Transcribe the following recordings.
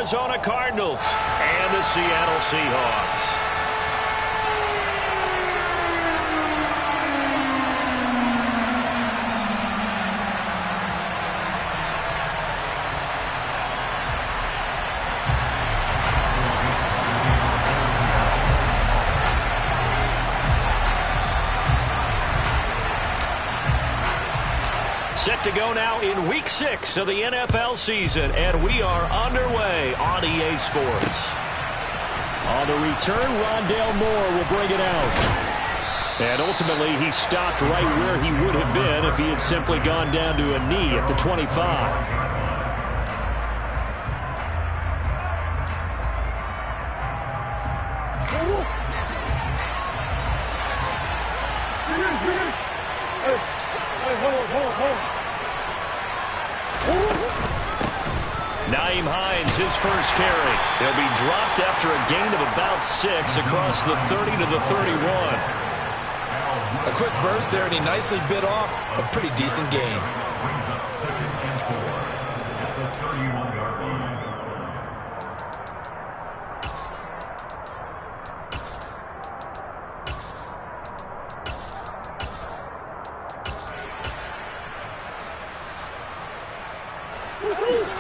Arizona Cardinals and the Seattle Seahawks. Set to go now in Week 6 of the NFL season, and we are underway on EA Sports. On the return, Rondale Moore will bring it out. And ultimately, he stopped right where he would have been if he had simply gone down to a knee at the 25. Nyheim Hines, his first carry. He'll be dropped after a gain of about 6 across the 30 to the 31. A quick burst there, and he nicely bit off a pretty decent gain.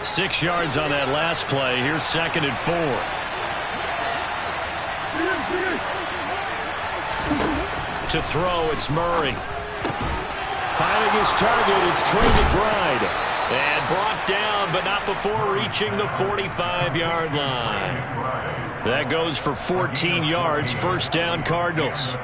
Six yards on that last play. Here's 2nd and 4. To throw, it's Murray. Finding his target, it's Trey McBride. And brought down, but not before reaching the 45-yard line. That goes for 14 yards. First down, Cardinals.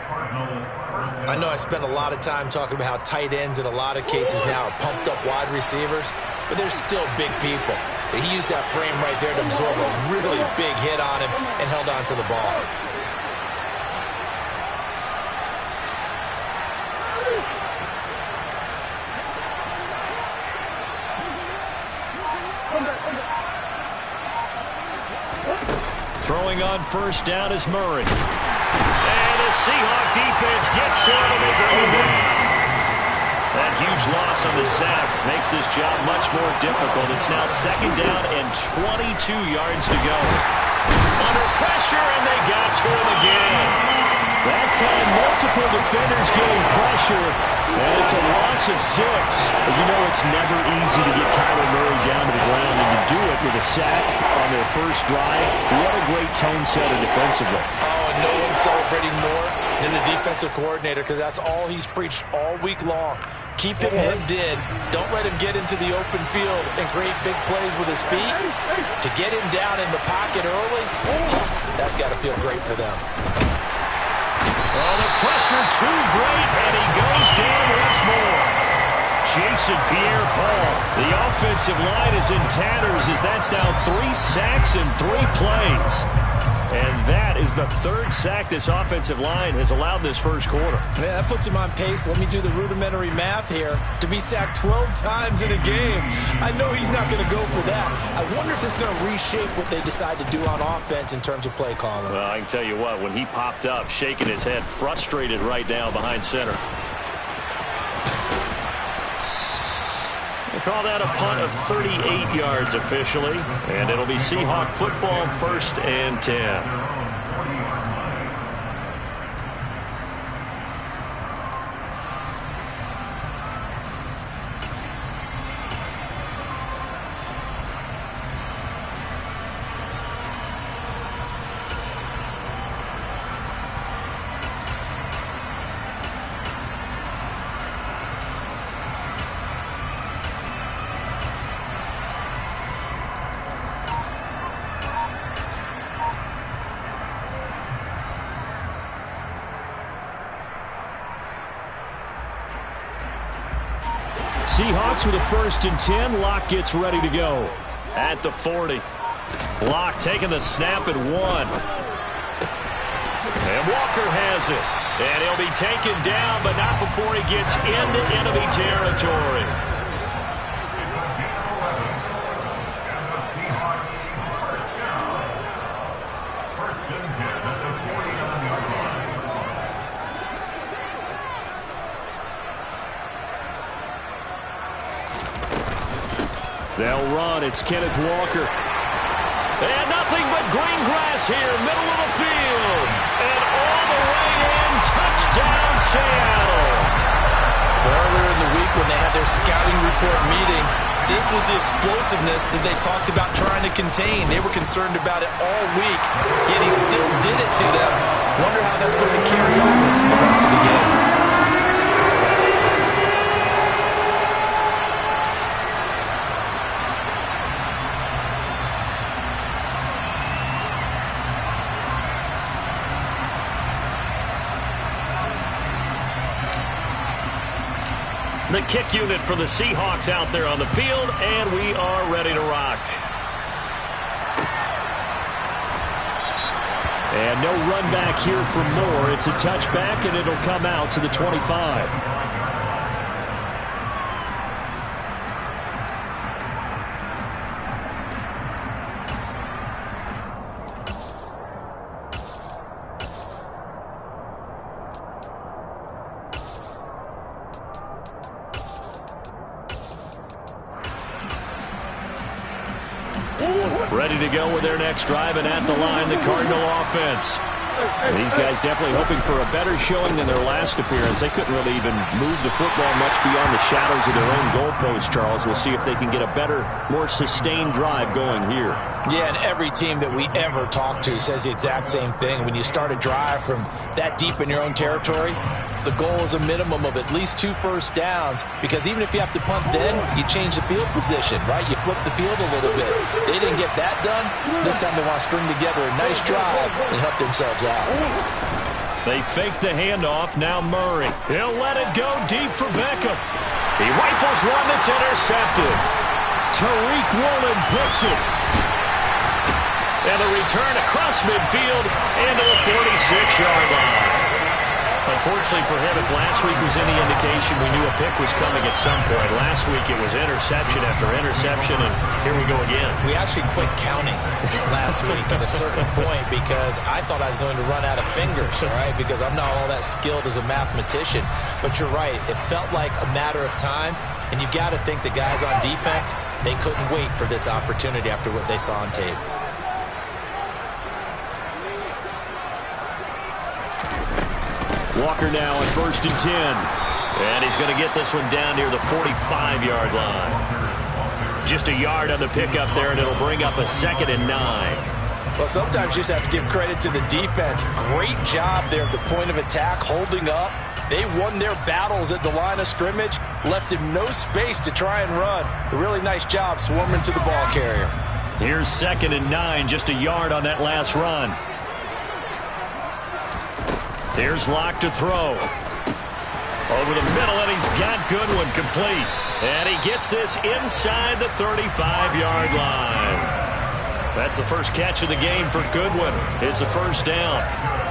I know I spent a lot of time talking about how tight ends in a lot of cases now are pumped up wide receivers, but they're still big people. He used that frame right there to absorb a really big hit on him and held on to the ball. Throwing on first down is Murray. And the Seahawk defense gets to him and they bring him down. That huge loss on the sack makes this job much more difficult. It's now 2nd down and 22 yards to go. Under pressure, and they got to him again. That time, multiple defenders getting pressure, and it's a loss of 6. But you know it's never easy to get Kyler Murray down to the ground, and to do it with a sack on their first drive. What a great tone setter defensively. Oh, and no one's celebrating more than the defensive coordinator, because that's all he's preached all week long. Keep him hemmed in. Don't let him get into the open field and create big plays with his feet. To get him down in the pocket early, that's got to feel great for them. Oh, the pressure too great, and he goes down once more. Jason Pierre-Paul. The offensive line is in tatters as that's now 3 sacks in 3 plays. And that is the 3rd sack this offensive line has allowed this first quarter. Man, that puts him on pace. Let me do the rudimentary math here. To be sacked 12 times in a game, I know he's not going to go for that. I wonder if it's going to reshape what they decide to do on offense in terms of play calling. Well, I can tell you what, when he popped up, shaking his head, frustrated right now behind center. They call that a punt of 38 yards officially, and it'll be Seahawk football, 1st and 10. Seahawks with a 1st and 10. Locke gets ready to go at the 40. Locke taking the snap at 1. And Walker has it. And he'll be taken down, but not before he gets into enemy territory. They'll run. It's Kenneth Walker. long grass here, middle of the field. And all the way in, touchdown Seattle. Earlier in the week when they had their scouting report meeting, this was the explosiveness that they talked about trying to contain. They were concerned about it all week, yet he still did it to them. Wonder how that's going to carry over the rest of the game. The kick unit for the Seahawks out there on the field, and we are ready to rock. And no run back here for Moore. It's a touchback, and it'll come out to the 25. Ready to go with their next drive, and at the line, the Cardinal offense. These guys definitely hoping for a better showing than their last appearance. They couldn't really even move the football much beyond the shadows of their own goalpost, Charles. We'll see if they can get a better, more sustained drive going here. Yeah, and every team that we ever talk to says the exact same thing. When you start a drive from that deep in your own territory, the goal is a minimum of at least 2 first downs, because even if you have to punt then, you change the field position, right? You flip the field a little bit. They didn't get that done. This time they want to string together a nice drive and help themselves out. They fake the handoff. Now Murray. He'll let it go deep for Beckham. He rifles one that's intercepted. Tariq Woolen picks it. And a return across midfield into the 46-yard line. Unfortunately for him, if last week was any indication, we knew a pick was coming at some point. Last week it was interception after interception, and here we go again. We actually quit counting last week at a certain point because I thought I was going to run out of fingers, all right, because I'm not all that skilled as a mathematician. But you're right. It felt like a matter of time, and you got to think the guys on defense, they couldn't wait for this opportunity after what they saw on tape. Walker now on 1st and 10. And he's going to get this one down near the 45-yard line. Just a yard on the pickup there, and it'll bring up a 2nd and 9. Well, sometimes you just have to give credit to the defense. Great job there at the point of attack, holding up. They won their battles at the line of scrimmage, left him no space to try and run. A really nice job swarming to the ball carrier. Here's 2nd and 9, just a yard on that last run. Here's Locke to throw. Over the middle, and he's got Goodwin complete. And he gets this inside the 35-yard line. That's the first catch of the game for Goodwin. It's a 1st down.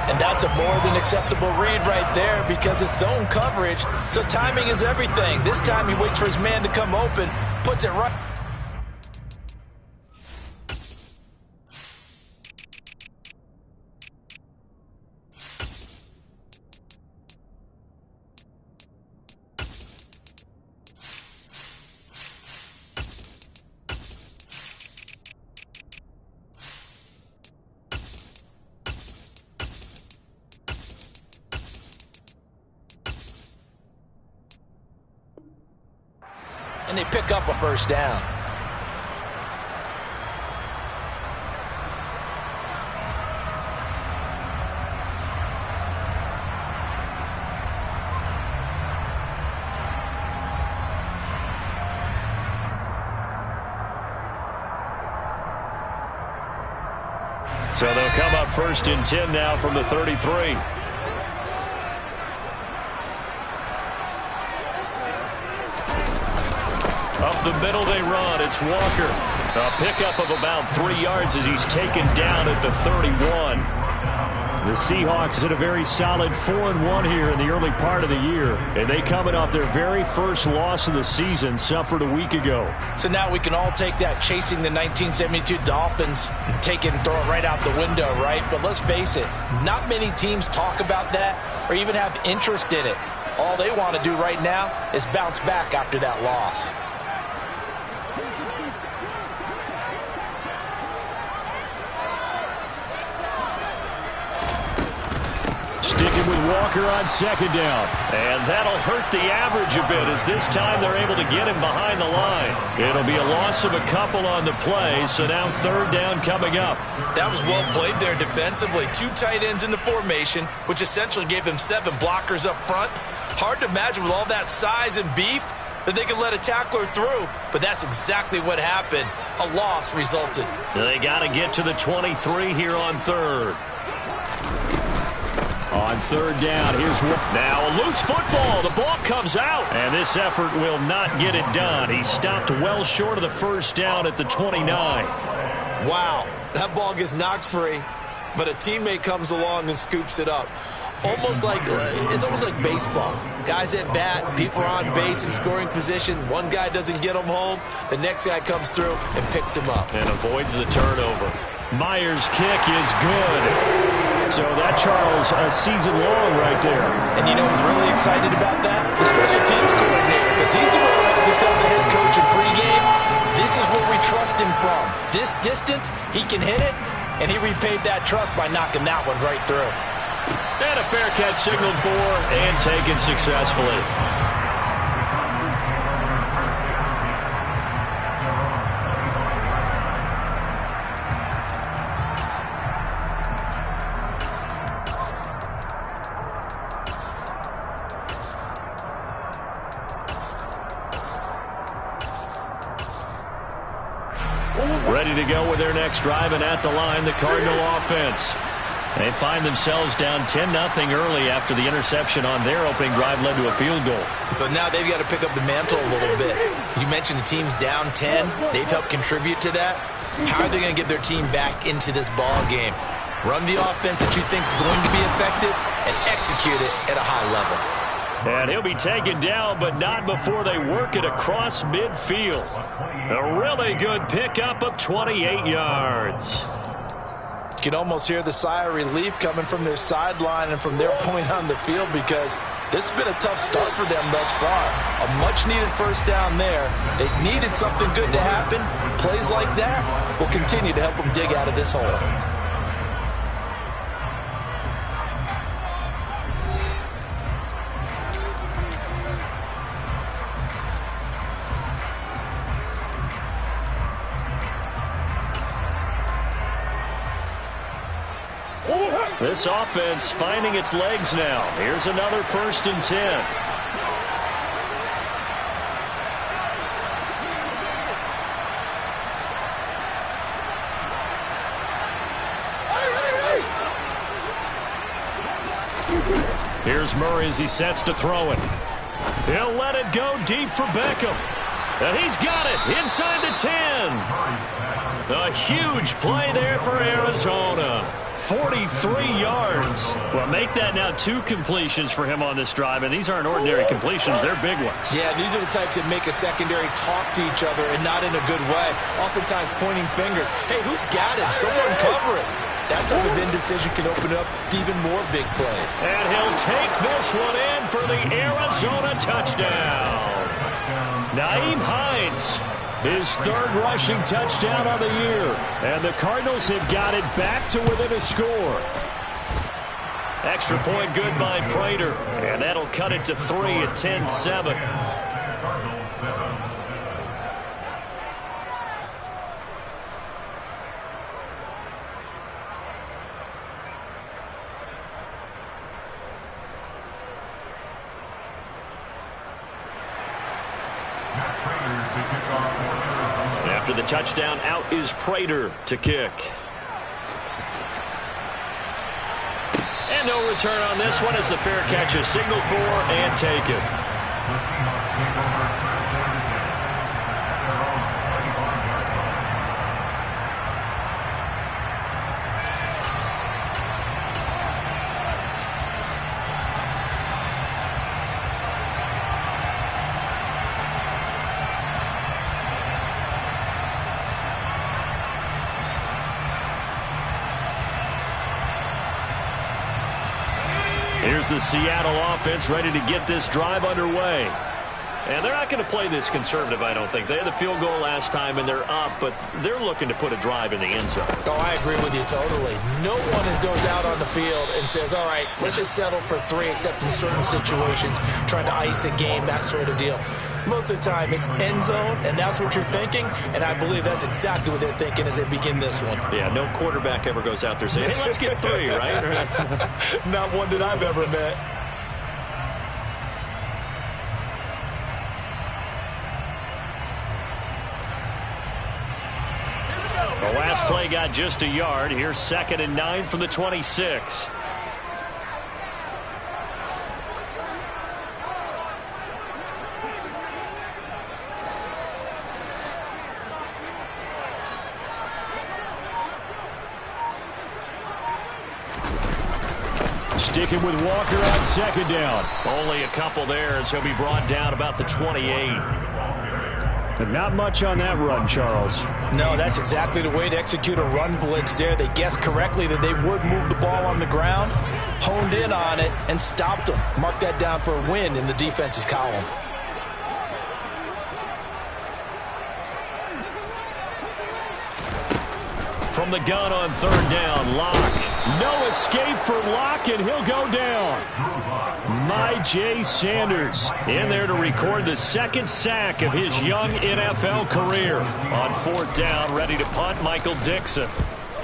And that's a more than acceptable read right there because it's zone coverage, so timing is everything. This time he waits for his man to come open, puts it right. And they pick up a 1st down. So they'll come up 1st and 10 now from the 33. Up the middle they run. It's Walker. A pickup of about 3 yards as he's taken down at the 31. The Seahawks had a very solid 4-1 here in the early part of the year. And they coming off their very first loss of the season, suffered a week ago. So now we can all take that chasing the 1972 Dolphins and take it and throw it right out the window, right? But let's face it, not many teams talk about that or even have interest in it. All they want to do right now is bounce back after that loss. Working with Walker on second down. And that'll hurt the average a bit as this time they're able to get him behind the line. It'll be a loss of a couple on the play, so now third down coming up. That was well played there defensively. 2 tight ends in the formation, which essentially gave them 7 blockers up front. Hard to imagine with all that size and beef that they could let a tackler through, but that's exactly what happened. A loss resulted. They got to get to the 23 here on third. On third down, here's now a loose football. The ball comes out, and this effort will not get it done. He stopped well short of the first down at the 29. Wow, that ball gets knocked free, but a teammate comes along and scoops it up. It's almost like baseball. Guys at bat, people are on base in scoring position. One guy doesn't get him home. The next guy comes through and picks him up. And avoids the turnover. Myers' kick is good. So that, Charles, a season long right there. And you know who's really excited about that? The special teams coordinator, because he's the one who has to tell the head coach in pregame, this is where we trust him from. This distance, he can hit it, and he repaid that trust by knocking that one right through. And a fair catch signaled for and taken successfully. Ready to go with their next drive, and at the line, the Cardinal offense. They find themselves down 10-0 early after the interception on their opening drive led to a field goal. So now they've got to pick up the mantle a little bit. You mentioned the team's down 10. They've helped contribute to that. How are they going to get their team back into this ball game? Run the offense that you think is going to be effective and execute it at a high level. And he'll be taken down, but not before they work it across midfield. A really good pickup of 28 yards. You can almost hear the sigh of relief coming from their sideline and from their point on the field, because this has been a tough start for them thus far. A much-needed first down there. They needed something good to happen. Plays like that will continue to help them dig out of this hole. This offense finding its legs now. Here's another 1st and 10. Here's Murray as he sets to throw it. He'll let it go deep for Beckham. And he's got it inside the 10. A huge play there for Arizona. 43 yards. Well, make that now 2 completions for him on this drive, and these aren't ordinary completions. They're big ones. Yeah, these are the types that make a secondary talk to each other, and not in a good way. Oftentimes pointing fingers. Hey, who's got him? Someone cover it. That type of indecision can open up to even more big play. And he'll take this one in for the Arizona touchdown. Nyheim Hines, his 3rd rushing touchdown on the year. And the Cardinals have got it back to within a score. Extra point good by Prater. And that'll cut it to 3 at 10-7. After the touchdown, out is Prater to kick. And no return on this one as the fair catch is signaled for and taken. Here's the Seattle offense ready to get this drive underway. And they're not going to play this conservative, I don't think. They had the field goal last time, and they're up, but they're looking to put a drive in the end zone. Oh, I agree with you totally. No one goes out on the field and says, all right, let's just settle for 3, except in certain situations, trying to ice a game, that sort of deal. Most of the time, it's end zone, and that's what you're thinking, and I believe that's exactly what they're thinking as they begin this one. Yeah, no quarterback ever goes out there saying, hey, let's get 3, right? Not one that I've ever met. The last play got just a yard. Here's 2nd and 9 from the 26. Sticking with Walker on 2nd down. Only a couple there as he'll be brought down about the 28. And not much on that run, Charles. No, that's exactly the way to execute a run blitz there. They guessed correctly that they would move the ball on the ground, honed in on it, and stopped them. Mark that down for a win in the defense's column. From the gun on 3rd down, Locke. No escape for Locke, and he'll go down. Myjai Sanders in there to record the 2nd sack of his young NFL career. On 4th down, ready to punt, Michael Dixon.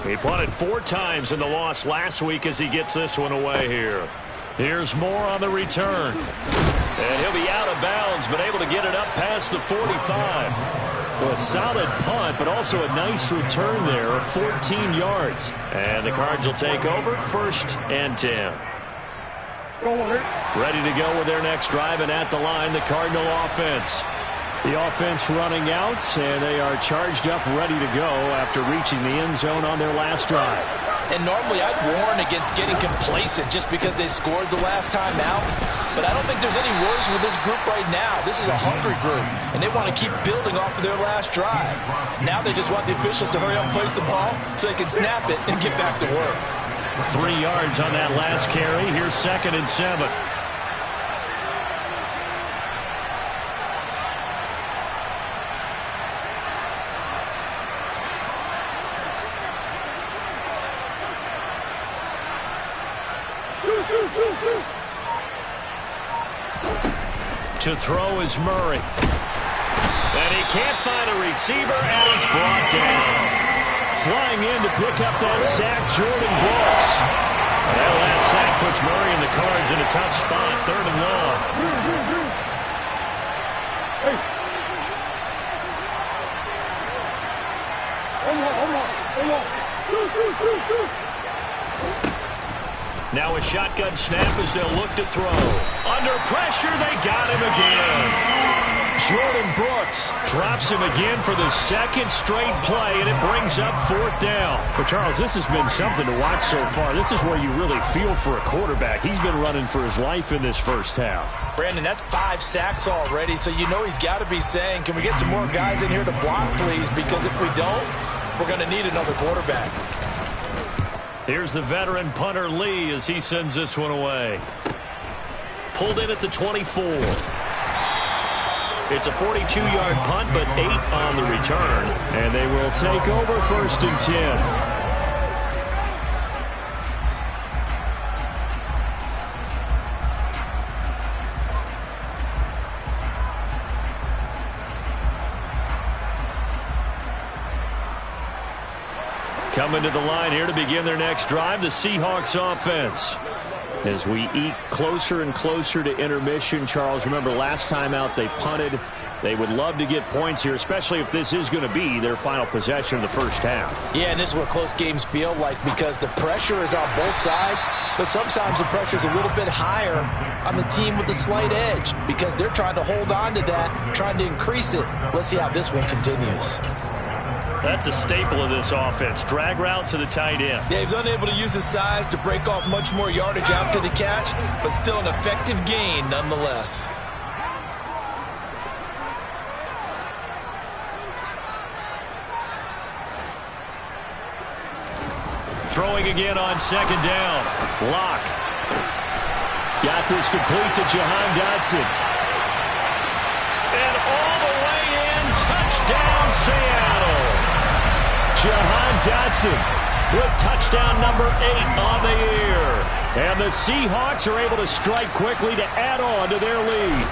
He punted 4 times in the loss last week as he gets this one away here. Here's Moore on the return. And he'll be out of bounds, but able to get it up past the 45. Well, a solid punt, but also a nice return there of 14 yards. And the Cards will take over 1st and 10. Ready to go with their next drive, and at the line, the Cardinal offense. The offense running out, and they are charged up, ready to go after reaching the end zone on their last drive. And normally I'd warn against getting complacent just because they scored the last time out. But I don't think there's any worries with this group right now. This is a hungry group, and they want to keep building off of their last drive. Now they just want the officials to hurry up and place the ball so they can snap it and get back to work. 3 yards on that last carry. Here's 2nd and 7. To throw is Murray. And he can't find a receiver, and he's brought down. Flying in to pick up that sack, Jordan Brooks. That last sack puts Murray and the Cards in a tough spot, 3rd and long. Now a shotgun snap as they'll look to throw. Under pressure, they got him again. Jordan Brooks drops him again for the 2nd straight play, and it brings up 4th down. But, Charles, this has been something to watch so far. This is where you really feel for a quarterback. He's been running for his life in this first half. Brandon, that's 5 sacks already, so you know he's got to be saying, can we get some more guys in here to block, please? Because if we don't, we're going to need another quarterback. Here's the veteran punter Lee as he sends this one away. Pulled in at the 24. It's a 42-yard punt, but 8 on the return. And they will take over 1st and 10. Coming to the line here to begin their next drive, the Seahawks offense. As we eke closer and closer to intermission, Charles, remember last time out they punted. They would love to get points here, especially if this is going to be their final possession of the first half. Yeah, and this is what close games feel like because the pressure is on both sides, but sometimes the pressure is a little bit higher on the team with the slight edge because they're trying to hold on to that, trying to increase it. Let's see how this one continues. That's a staple of this offense. Drag route to the tight end. Yeah, he's unable to use his size to break off much more yardage after the catch, but still an effective gain nonetheless. Throwing again on 2nd down. Locke. Got this complete to Jahan Dotson. Touchdown, Seattle. Jahan Dotson with touchdown number 8 on the year. And the Seahawks are able to strike quickly to add on to their lead.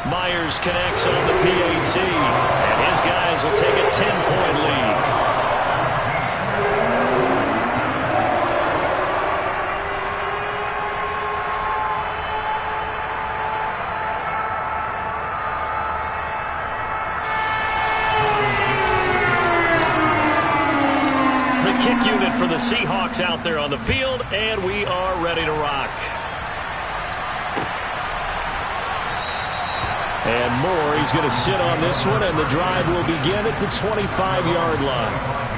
Myers connects on the PAT, and his guys will take a 10-point lead. Kick unit for the Seahawks out there on the field, and we are ready to rock. And Moore, he's going to sit on this one, and the drive will begin at the 25-yard line.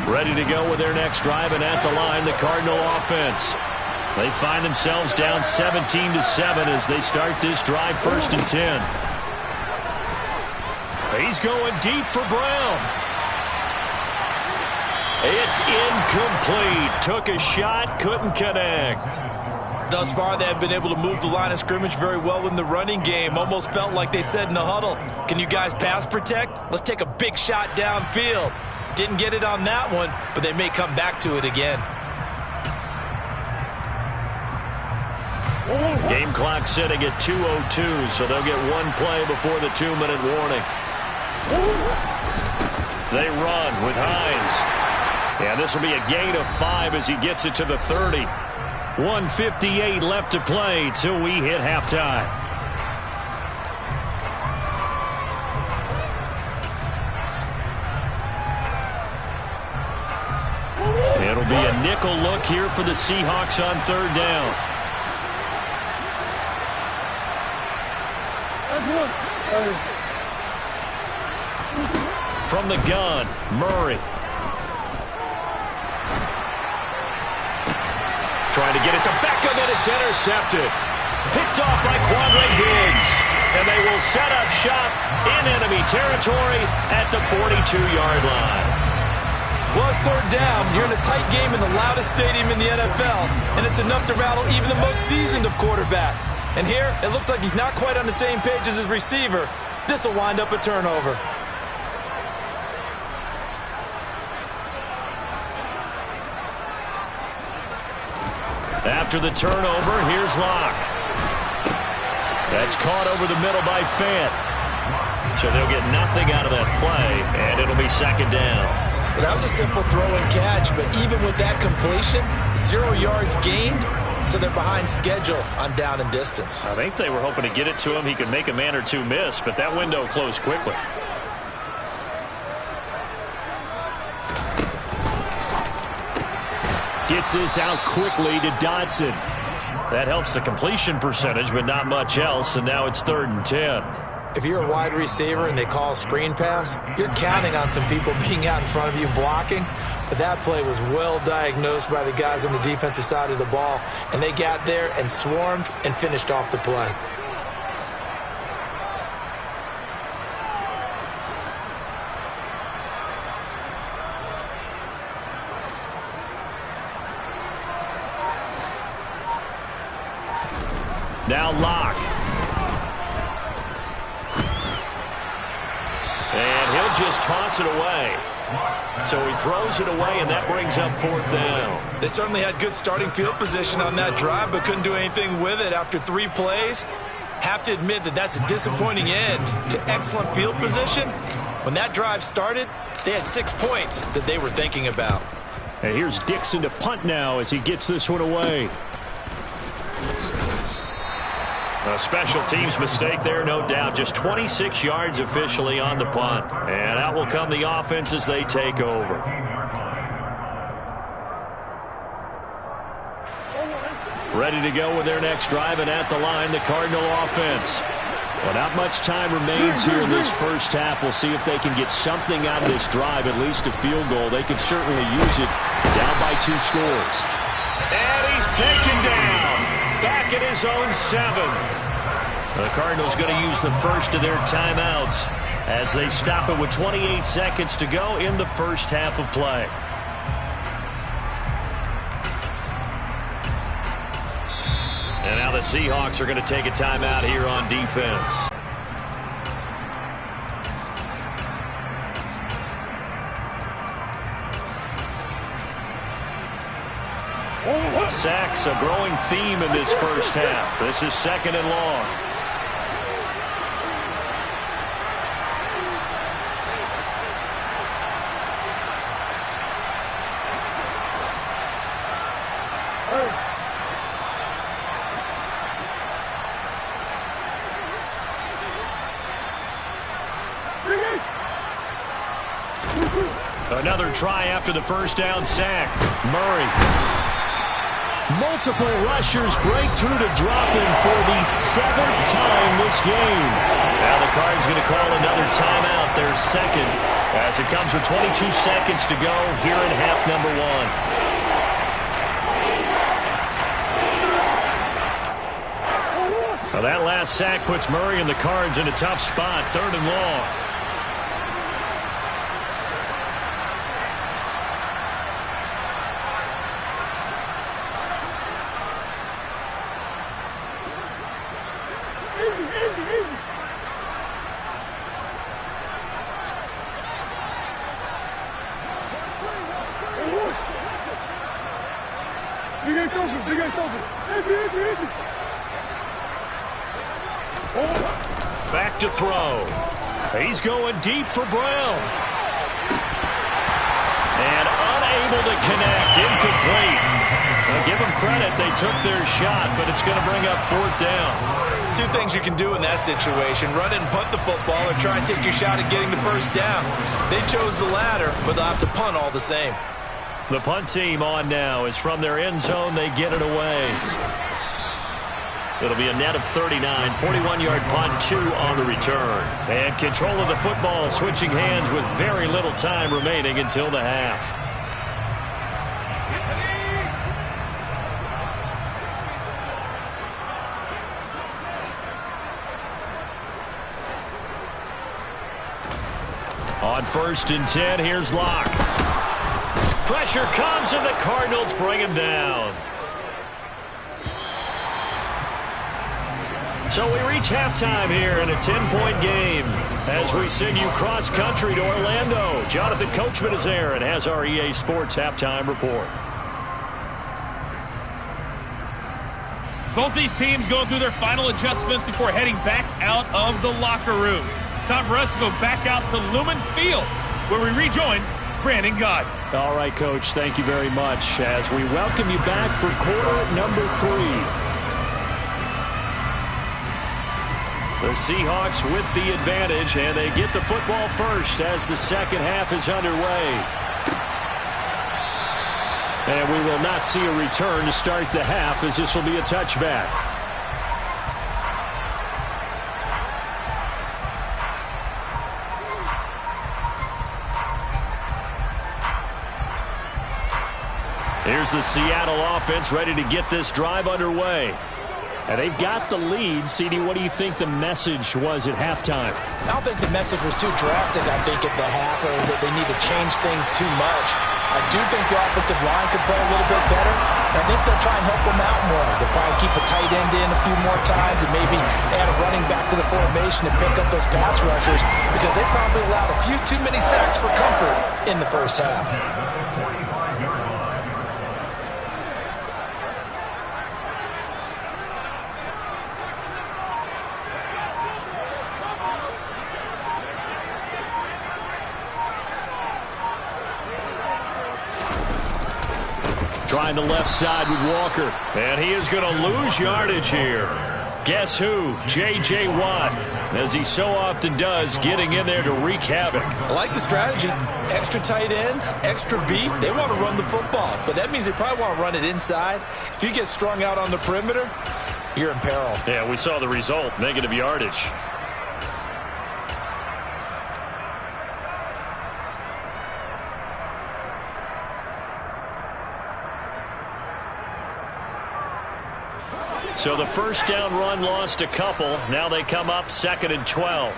Ready to go with their next drive, and at the line, the Cardinal offense. They find themselves down 17-7 as they start this drive, 1st and 10. He's going deep for Brown. It's incomplete. Took a shot, couldn't connect. Thus far, they have been able to move the line of scrimmage very well in the running game. Almost felt like they said in the huddle, can you guys pass protect? Let's take a big shot downfield. Didn't get it on that one, but they may come back to it again. Game clock setting at 2:02, so they'll get one play before the 2-minute warning. They run with Hines. And this will be a gain of 5 as he gets it to the 30. 1:58 left to play till we hit halftime. It'll be a nickel look here for the Seahawks on 3rd down. From the gun, Murray. Trying to get it to Beckham, and it's intercepted. Picked off by Quandre Diggs. And they will set up shop in enemy territory at the 42-yard line. Well, it's 3rd down. You're in a tight game in the loudest stadium in the NFL, and it's enough to rattle even the most seasoned of quarterbacks. And here, it looks like he's not quite on the same page as his receiver. This will wind up a turnover. After the turnover, here's Locke. That's caught over the middle by Fant. So they'll get nothing out of that play, and it'll be 2nd down. Well, that was a simple throw and catch, but even with that completion, 0 yards gained, so they're behind schedule on down and distance. I think they were hoping to get it to him. He could make a man or two miss, but that window closed quickly. Gets this out quickly to Dotson. That helps the completion percentage, but not much else, and now it's 3rd and 10. If you're a wide receiver and they call a screen pass, you're counting on some people being out in front of you blocking. But that play was well diagnosed by the guys on the defensive side of the ball, and they got there and swarmed and finished off the play. Now Locke. And he'll just toss it away. So he throws it away, and that brings up 4th down. They certainly had good starting field position on that drive, but couldn't do anything with it after 3 plays. Have to admit that that's a disappointing end to excellent field position. When that drive started, they had 6 points that they were thinking about. And here's Dixon to punt now as he gets this one away. A special teams mistake there, no doubt. Just 26 yards officially on the punt. And out will come the offense as they take over. Ready to go with their next drive, and at the line, the Cardinal offense. Well, not much time remains here in this first half. We'll see if they can get something out of this drive, at least a field goal. They could certainly use it. Down by 2 scores. And he's taken down. Back at his own 7. The Cardinals going to use the first of their timeouts as they stop it with 28 seconds to go in the first half of play. And now the Seahawks are going to take a timeout here on defense. Sacks, a growing theme in this first half. This is 2nd and long. Another try after the first down sack. Murray. Multiple rushers break through to drop him for the 7th time this game. Now the Cards going to call another timeout, their 2nd, as it comes with 22 seconds to go here in half number 1. Well, that last sack puts Murray and the Cards in a tough spot, 3rd and long. Back to throw. He's going deep for Brown. And unable to connect. Incomplete. Well, give them credit. They took their shot, but it's going to bring up 4th down. 2 things you can do in that situation. Run and punt the football or try and take your shot at getting the first down. They chose the latter, but they'll have to punt all the same. The punt team on now is from their end zone. They get it away. It'll be a net of 39, 41-yard punt, 2 on the return. And control of the football switching hands with very little time remaining until the half. On 1st and 10, here's Locke. Pressure comes and the Cardinals bring him down. So we reach halftime here in a 10-point game as we send you cross-country to Orlando. Jonathan Coachman is there and has our EA Sports halftime report. Both these teams going through their final adjustments before heading back out of the locker room. Time for us to go back out to Lumen Field, where we rejoin Brandon Gaudin. All right, Coach, thank you very much as we welcome you back for quarter number 3. The Seahawks with the advantage, and they get the football first as the second half is underway. And we will not see a return to start the half, as this will be a touchback. Here's the Seattle offense ready to get this drive underway. And they've got the lead. CD, what do you think the message was at halftime? I don't think the message was too drastic, I think, at the half, or that they need to change things too much. I do think the offensive line could play a little bit better. I think they'll try and help them out more. They'll probably keep a tight end in a few more times and maybe add a running back to the formation to pick up those pass rushers, because they probably allowed a few too many sacks for comfort in the first half. Trying the left side with Walker. And he is going to lose yardage here. Guess who? J.J. Watt, as he so often does, getting in there to wreak havoc. I like the strategy. Extra tight ends, extra beef. They want to run the football, but that means they probably want to run it inside. If you get strung out on the perimeter, you're in peril. Yeah, we saw the result, negative yardage. So the first down run lost a couple. Now they come up 2nd and 12.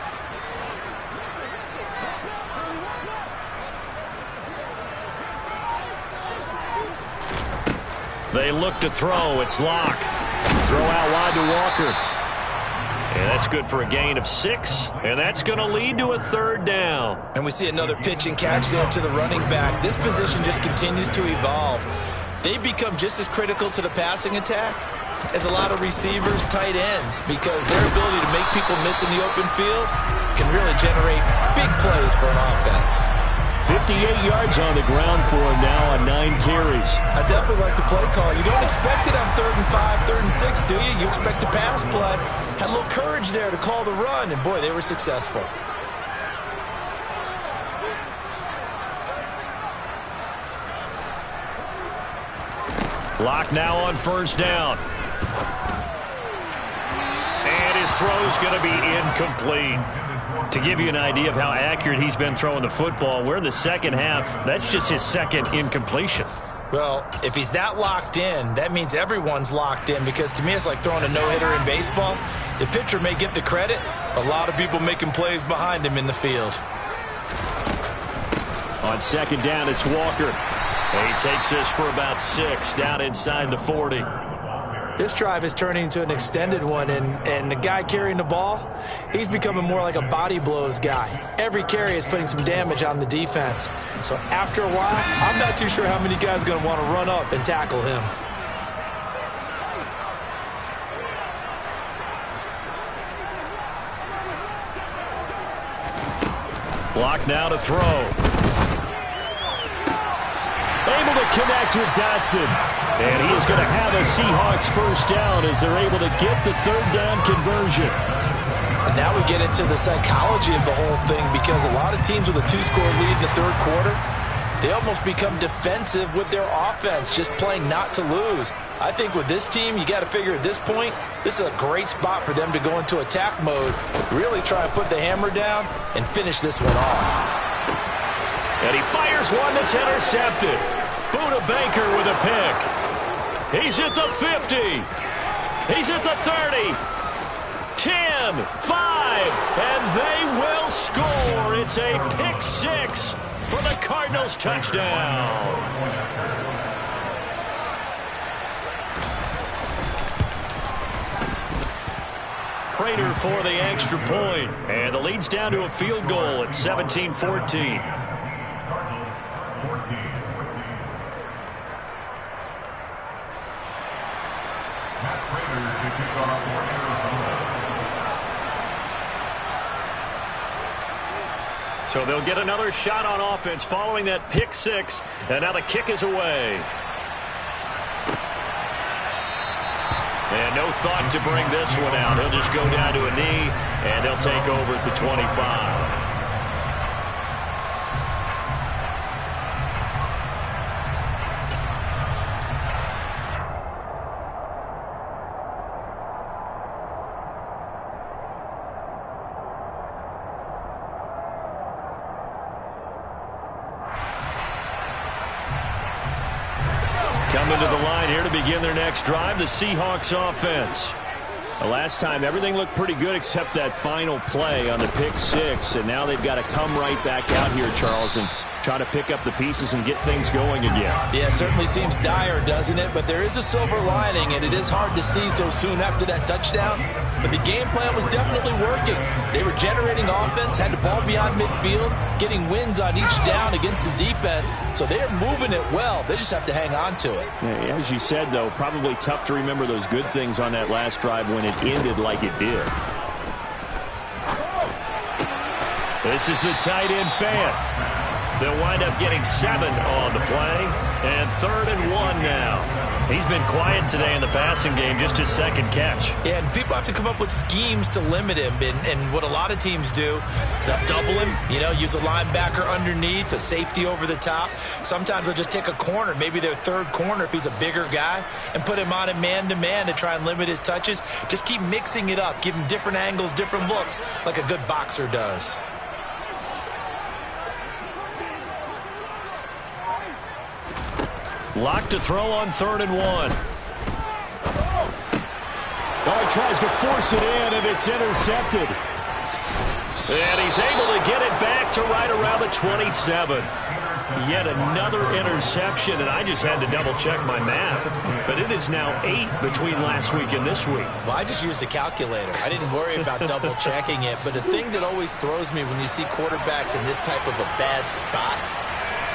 They look to throw. It's Locke. Throw out wide to Walker. And that's good for a gain of 6. And that's going to lead to a 3rd down. And we see another pitch and catch there to the running back. This position just continues to evolve. They become just as critical to the passing attack as a lot of receivers, tight ends, because their ability to make people miss in the open field can really generate big plays for an offense. 58 yards on the ground for him now on 9 carries. I definitely like the play call. You don't expect it on 3rd and 5, 3rd and 6, do you? You expect a pass play. Had a little courage there to call the run, and boy, they were successful. Locke now on 1st down. And his throw's going to be incomplete. To give you an idea of how accurate he's been throwing the football, we're in the second half. That's just his 2nd incompletion. Well, if he's that locked in, that means everyone's locked in, because to me it's like throwing a no-hitter in baseball. The pitcher may get the credit, a lot of people making plays behind him in the field. On 2nd down, it's Walker. He takes this for about 6 down inside the 40. This drive is turning into an extended one, and the guy carrying the ball, he's becoming more like a body blows guy. Every carry is putting some damage on the defense. So after a while, I'm not too sure how many guys are going to want to run up and tackle him. Block now to throw. Able to connect with Dotson. And he is going to have a Seahawks 1st down as they're able to get the 3rd down conversion. And now we get into the psychology of the whole thing, because a lot of teams with a 2-score lead in the 3rd quarter, they almost become defensive with their offense, just playing not to lose. I think with this team, you got to figure at this point, this is a great spot for them to go into attack mode, really try and put the hammer down and finish this one off. And he fires one that's intercepted. Buda Baker with a pick. He's at the 50. He's at the 30. 10, 5, and they will score. It's a pick 6 for the Cardinals touchdown. Prater for the extra point. And the lead's down to a field goal at 17-14. So they'll get another shot on offense following that pick 6, and now the kick is away. And no thought to bring this one out. He'll just go down to a knee, and they'll take over at the 25. Coming to the line here to begin their next drive, the Seahawks offense. The last time, everything looked pretty good except that final play on the pick 6, and now they've got to come right back out here, Charles, and try to pick up the pieces and get things going again. Yeah, it certainly seems dire, doesn't it? But there is a silver lining, and it is hard to see so soon after that touchdown. But the game plan was definitely working. They were generating offense, had the ball beyond midfield, getting wins on each down against the defense. So they're moving it well. They just have to hang on to it. Yeah, as you said, though, probably tough to remember those good things on that last drive when it ended like it did. This is the tight end fan. They'll wind up getting 7 on the play, and 3rd and 1 now. He's been quiet today in the passing game, just his 2nd catch. Yeah, and people have to come up with schemes to limit him, and what a lot of teams do, they'll double him, use a linebacker underneath, a safety over the top. Sometimes they'll just take a corner, maybe their 3rd corner if he's a bigger guy, and put him on a man-to-man to try and limit his touches. Just keep mixing it up, give him different angles, different looks, like a good boxer does. Locked to throw on 3rd and 1. tries to force it in, and it's intercepted. And he's able to get it back to right around the 27. Yet another interception, and I just had to double-check my math. But it is now 8 between last week and this week. Well, I just used a calculator. I didn't worry about double-checking it. But the thing that always throws me when you see quarterbacks in this type of a bad spot,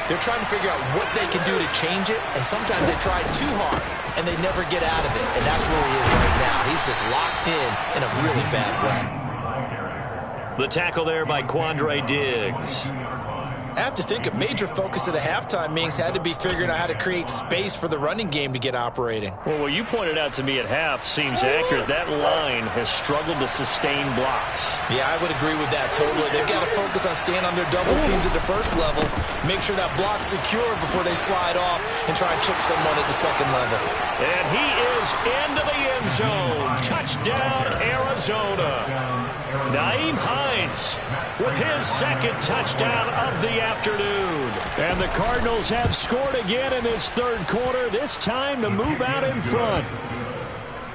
they're trying to figure out what they can do to change it, and sometimes they try too hard, and they never get out of it. And that's where he is right now. He's just locked in a really bad way. The tackle there by Quandre Diggs. I have to think a major focus of the halftime meetings had to be figuring out how to create space for the running game to get operating. Well, what you pointed out to me at half seems accurate. That line has struggled to sustain blocks. Yeah, I would agree with that totally. They've got to focus on staying on their double teams at the first level, make sure that block's secure before they slide off and try and chip someone at the second level. And he is into the end zone. Touchdown, Arizona. Nyheim Hines with his second touchdown of the afternoon. And the Cardinals have scored again in this third quarter, this time to move out in front.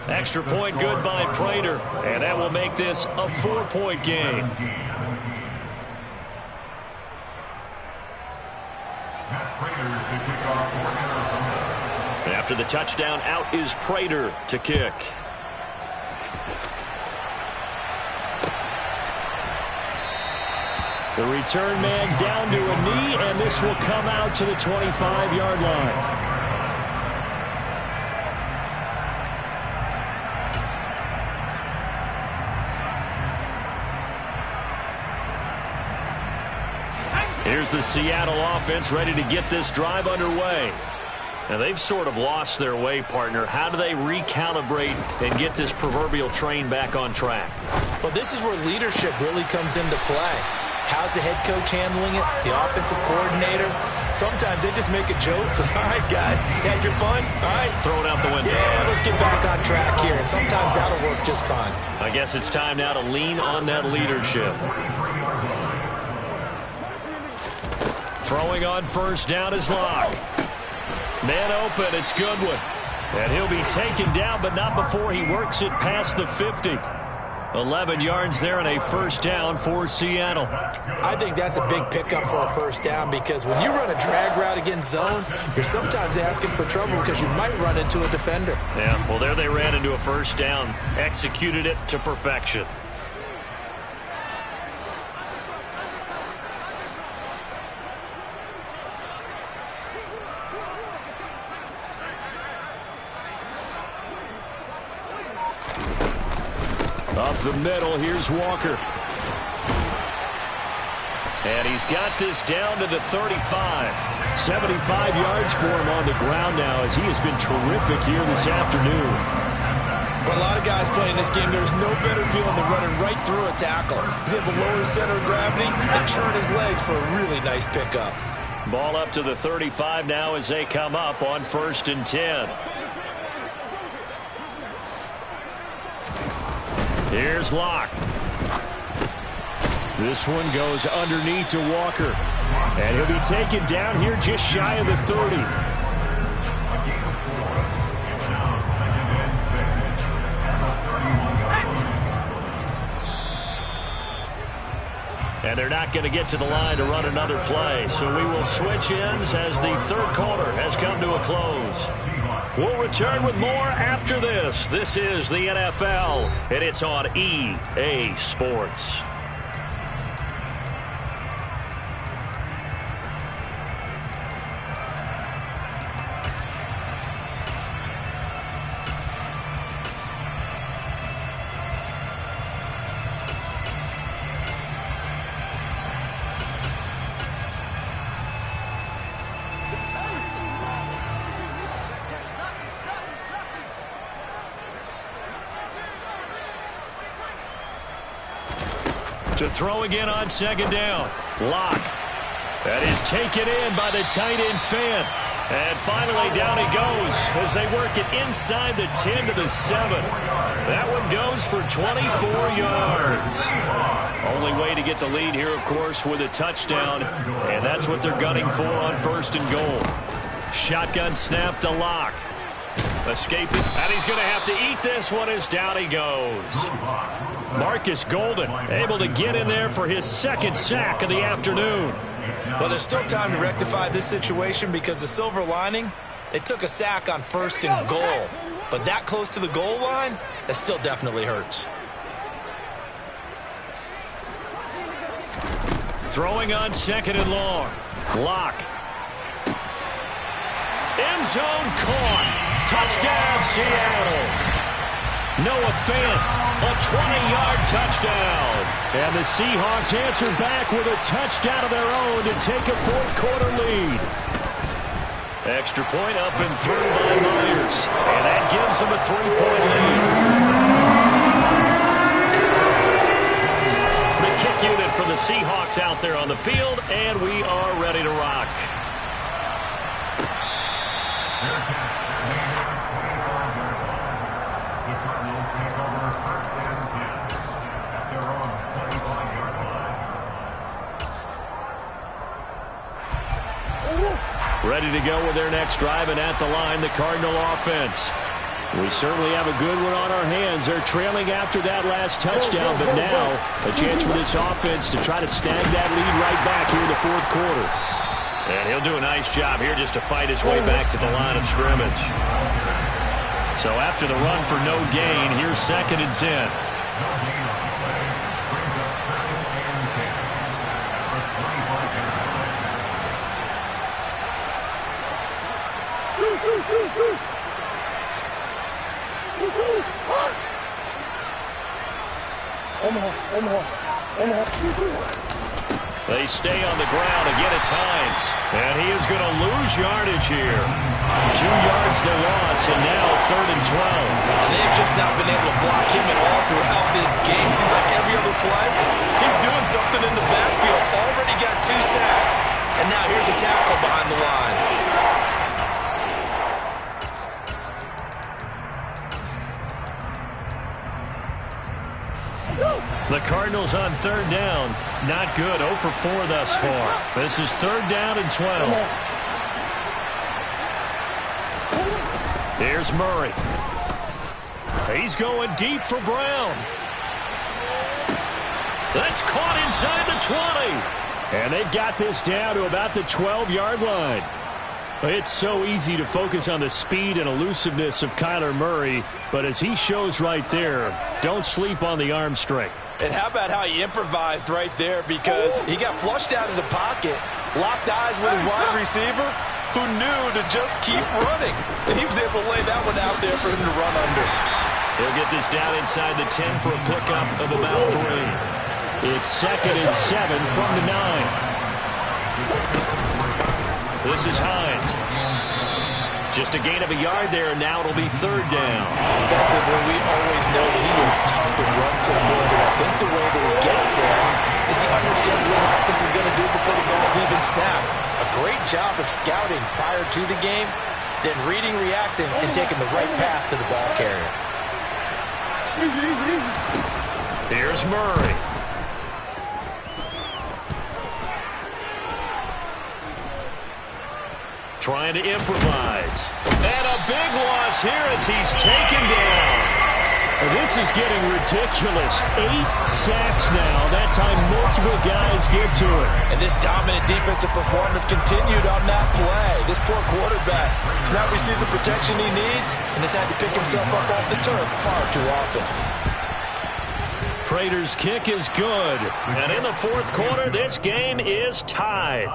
Extra point good by Prater, and that will make this a 4-point game. After the touchdown, out is Prater to kick. The return man down to a knee, and this will come out to the 25-yard line. Here's the Seattle offense ready to get this drive underway. Now, they've sort of lost their way, partner. How do they recalibrate and get this proverbial train back on track? Well, this is where leadership really comes into play. How's the head coach handling it? The offensive coordinator? Sometimes they just make a joke. All right, guys, had your fun? All right. Throw it out the window. Yeah, let's get back on track here. And sometimes that'll work just fine. I guess it's time now to lean on that leadership. Throwing on first down is Locke. Man open, it's Goodwin. And he'll be taken down, but not before he works it past the 50. 11 yards there and a first down for Seattle. I think that's a big pickup for a first down because when you run a drag route against zone, you're sometimes asking for trouble because you might run into a defender. Yeah, well, there they ran into a first down, executed it to perfection. Up the middle, here's Walker. And he's got this down to the 35. 75 yards for him on the ground now as he has been terrific here this afternoon. For a lot of guys playing this game, there's no better feeling than running right through a tackle. He's able to lower his center of gravity and churn his legs for a really nice pickup. Ball up to the 35 now as they come up on 1st and 10. Here's Locke. This one goes underneath to Walker. And he'll be taken down here just shy of the 30. And they're not going to get to the line to run another play. So we will switch ends as the third quarter has come to a close. We'll return with more after this. This is the NFL, and it's on EA Sports. To throw again on second down. Locke. That is taken in by the tight end Fant. And finally down he goes as they work it inside the 10 to the 7. That one goes for 24 yards. Only way to get the lead here, of course, with a touchdown. And that's what they're gunning for on 1st and goal. Shotgun snap to Locke. Escaping, and he's going to have to eat this one as down he goes. Marcus Golden able to get in there for his second sack of the afternoon. Well, there's still time to rectify this situation because the silver lining, they took a sack on 1st and goal. But that close to the goal line, that still definitely hurts. Throwing on 2nd and long. Lock. End zone caught. Touchdown, Seattle. Noah Fant, a 20-yard touchdown. And the Seahawks answer back with a touchdown of their own to take a fourth-quarter lead. Extra point up and through by Myers. And that gives them a 3-point lead. The kick unit for the Seahawks out there on the field, and we are ready to rock. Ready to go with their next drive, and at the line, the Cardinal offense. We certainly have a good one on our hands. They're trailing after that last touchdown, but now a chance for this offense to try to snag that lead right back here in the fourth quarter. And he'll do a nice job here just to fight his way back to the line of scrimmage. So after the run for no gain, here's 2nd and 10. They stay on the ground. Again, it's Hines. And he is going to lose yardage here. 2 yards the loss, and now 3rd and 12. And they've just not been able to block him at all throughout this game. Seems like every other play, he's doing something in the backfield. Already got 2 sacks. And now here's a tackle behind the line. The Cardinals on 3rd down. Not good. 0 for 4 thus far. This is 3rd down and 12. Here's Murray. He's going deep for Brown. That's caught inside the 20. And they've got this down to about the 12-yard line. It's so easy to focus on the speed and elusiveness of Kyler Murray, but as he shows right there, don't sleep on the arm strength. And how about how he improvised right there, because he got flushed out of the pocket, locked eyes with his wide receiver, who knew to just keep running. And he was able to lay that one out there for him to run under. He'll get this down inside the 10 for a pickup of about 3. It's 2nd and 7 from the 9. This is Hines. Just a gain of a yard there, and now it'll be 3rd down. Defensively, we always know that he is tough and run support, and I think the way that he gets there is he understands what the offense is going to do before the ball's even snapped. A great job of scouting prior to the game, then reading, reacting, and taking the right path to the ball carrier. Here's Murray. Trying to improvise. And a big loss here as he's taken down. This is getting ridiculous. 8 sacks now. That time multiple guys get to it. And this dominant defensive performance continued on that play. This poor quarterback has not received the protection he needs and has had to pick himself up off the turf far too often. Prater's kick is good. And in the fourth quarter, this game is tied.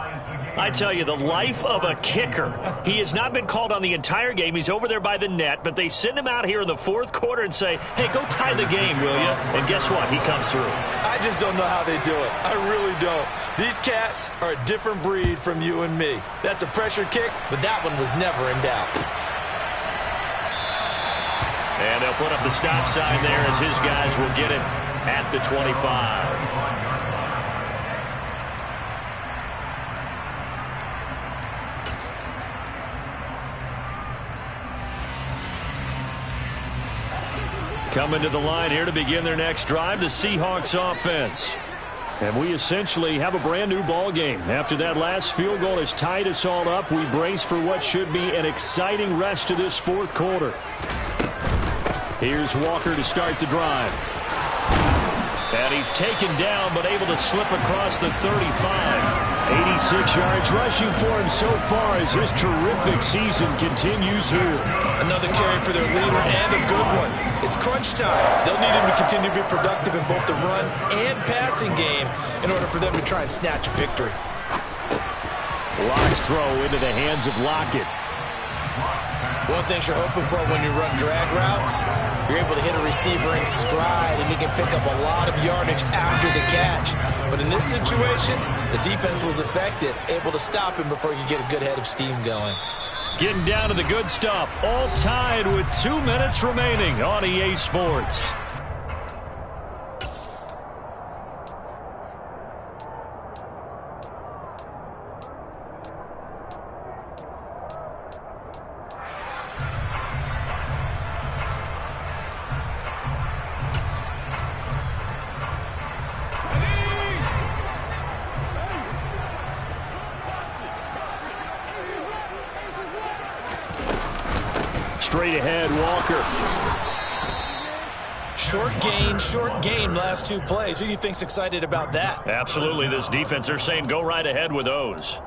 I tell you, the life of a kicker. He has not been called on the entire game. He's over there by the net, but they send him out here in the fourth quarter and say, hey, go tie the game, will you? And guess what? He comes through. I just don't know how they do it. I really don't. These cats are a different breed from you and me. That's a pressure kick, but that one was never in doubt. And they'll put up the stop sign there as his guys will get it at the 25. Coming to the line here to begin their next drive, the Seahawks offense. And we essentially have a brand new ball game. After that last field goal has tied us all up, we brace for what should be an exciting rest of this fourth quarter. Here's Walker to start the drive. And he's taken down, but able to slip across the 35. 86 yards rushing for him so far as his terrific season continues here. Another carry for their leader and a good one. It's crunch time. They'll need him to continue to be productive in both the run and passing game in order for them to try and snatch a victory. Lock's throw into the hands of Lockett. One thing you're hoping for when you run drag routes, you're able to hit a receiver in stride, and he can pick up a lot of yardage after the catch. But in this situation, the defense was effective, able to stop him before he could get a good head of steam going. Getting down to the good stuff, all tied with 2 minutes remaining on EA Sports. Straight ahead, Walker. Short gain last 2 plays. Who do you think's excited about that? Absolutely, this defense, they're saying go right ahead with those.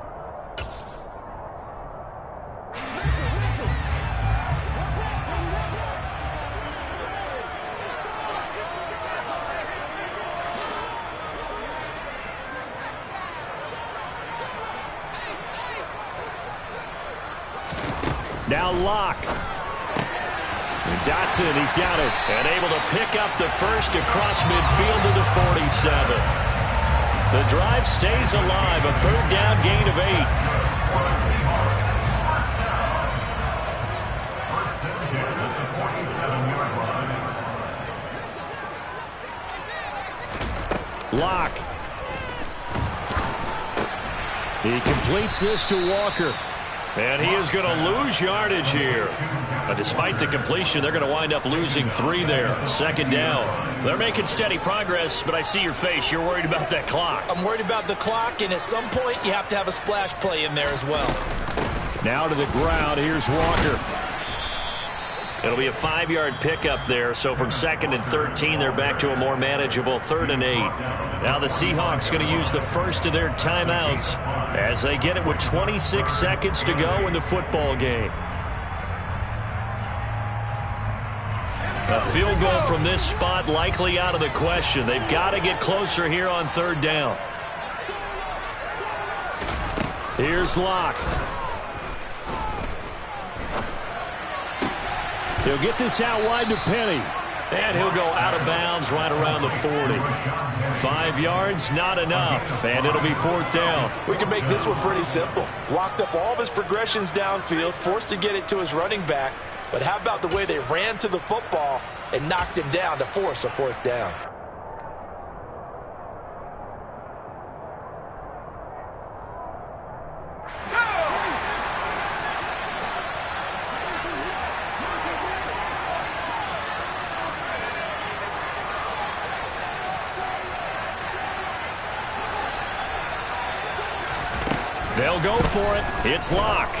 Now Locke. Dotson, he's got it. And able to pick up the first across midfield to the 47. The drive stays alive. A third down gain of 8. Locke. He completes this to Walker. And he is going to lose yardage here. But despite the completion, they're going to wind up losing 3 there. Second down. They're making steady progress, but I see your face. You're worried about that clock. I'm worried about the clock, and at some point, you have to have a splash play in there as well. Now to the ground. Here's Walker. It'll be a 5-yard pickup there. So from 2nd and 13, they're back to a more manageable 3rd and 8. Now the Seahawks going to use the first of their timeouts as they get it with 26 seconds to go in the football game. A field goal from this spot likely out of the question. They've got to get closer here on 3rd down. Here's Locke. He'll get this out wide to Penny. And he'll go out of bounds right around the 40. 5 yards, not enough. And it'll be 4th down. We can make this one pretty simple. Locked up all of his progressions downfield, forced to get it to his running back. But how about the way they ran to the football and knocked him down to force a 4th down? They'll go for it. It's Locke.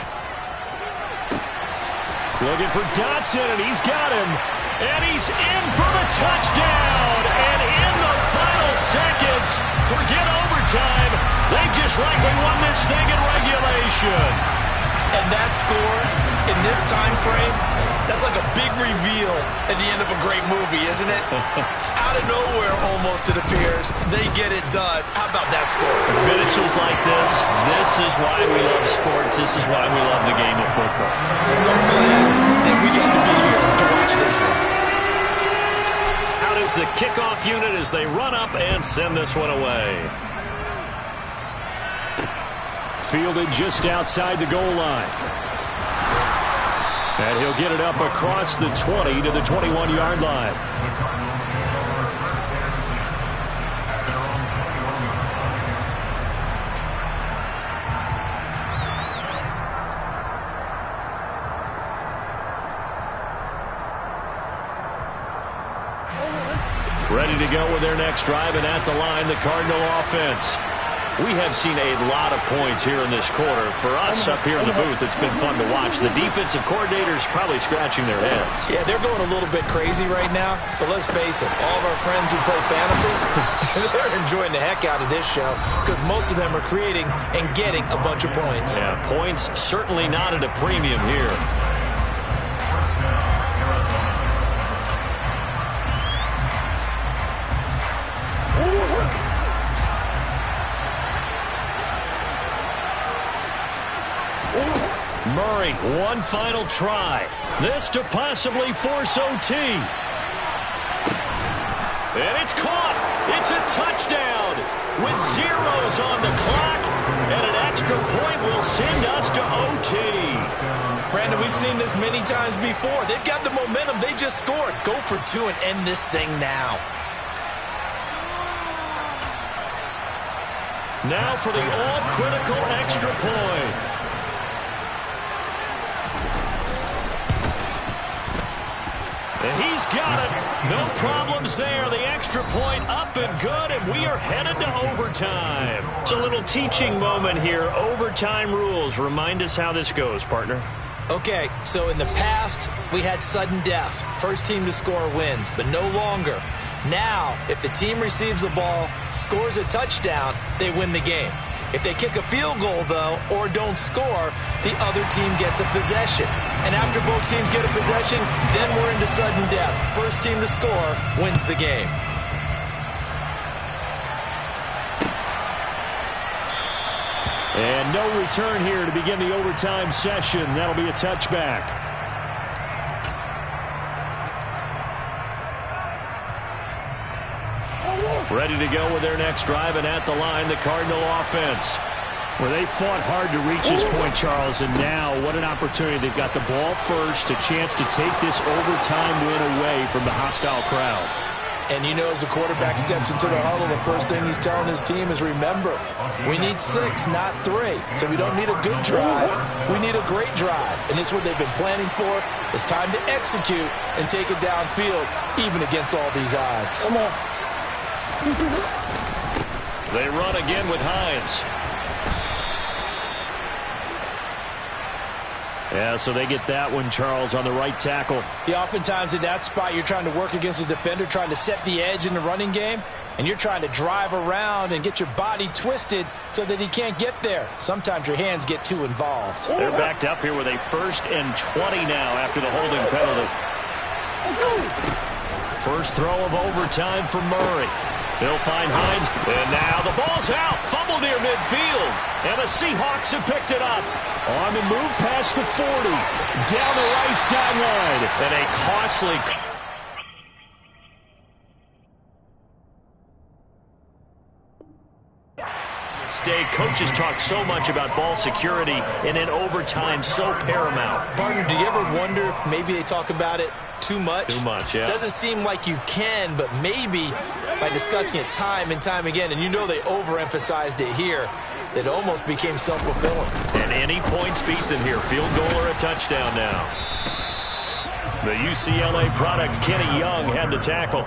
Looking for Dotson, and he's got him. And he's in for the touchdown. And in the final seconds, forget overtime. They just likely won this thing in regulation. And that score, in this time frame, that's like a big reveal at the end of a great movie, isn't it? Out of nowhere, almost, it appears. They get it done. How about that score? Finishes like this is why we love sports. This is why we love the game of football. So glad that we get to be here to watch this one. Out is the kickoff unit as they run up and send this one away. Fielded just outside the goal line. And he'll get it up across the 20 to the 21-yard line. Ready to go with their next drive, and at the line, the Cardinal offense. We have seen a lot of points here in this quarter. For us up here in the booth, it's been fun to watch. The defensive coordinators probably scratching their heads. Yeah, they're going a little bit crazy right now. But let's face it, all of our friends who play fantasy, they're enjoying the heck out of this show because most of them are creating and getting a bunch of points. Yeah, points certainly not at a premium here. Murray, one final try. This to possibly force OT. And it's caught. It's a touchdown with zeros on the clock. And an extra point will send us to OT. Brandon, we've seen this many times before. They've got the momentum. They just scored. Go for two and end this thing now. Now for the all-critical extra point. And he's got it. No problems there. The extra point up and good, and we are headed to overtime. It's a little teaching moment here. Overtime rules. Remind us how this goes, partner. Okay, so in the past, we had sudden death. First team to score wins, but no longer. Now, if the team receives the ball, scores a touchdown, they win the game. If they kick a field goal, though, or don't score, the other team gets a possession. And after both teams get a possession, then we're into sudden death. First team to score wins the game. And no return here to begin the overtime session. That'll be a touchback. Ready to go with their next drive, and at the line, the Cardinal offense. Well, they fought hard to reach this point, Charles, and now what an opportunity. They've got the ball first, a chance to take this overtime win away from the hostile crowd. And you know, as the quarterback steps into the huddle, the first thing he's telling his team is, remember, we need 6, not 3. So we don't need a good drive. We need a great drive. And this is what they've been planning for. It's time to execute and take it downfield, even against all these odds. Come on. They run again with Hines. Yeah, so they get that one, Charles, on the right tackle. Yeah, oftentimes in that spot, you're trying to work against a defender, trying to set the edge in the running game, and you're trying to drive around and get your body twisted so that he can't get there. Sometimes your hands get too involved. They're backed up here with a 1st and 20 now after the holding penalty. First throw of overtime for Murray. They'll find Hines, and now the ball's out. Fumble near midfield, and the Seahawks have picked it up. On the move past the 40, down the right sideline, and a costly... Coaches talk so much about ball security, and in overtime, so paramount. Partner, do you ever wonder if maybe they talk about it too much? Too much, yeah. Doesn't seem like you can, but maybe by discussing it time and time again, and you know they overemphasized it here, that almost became self-fulfilling. And any points beat them here, field goal or a touchdown now. The UCLA product, Kenny Young, had the tackle.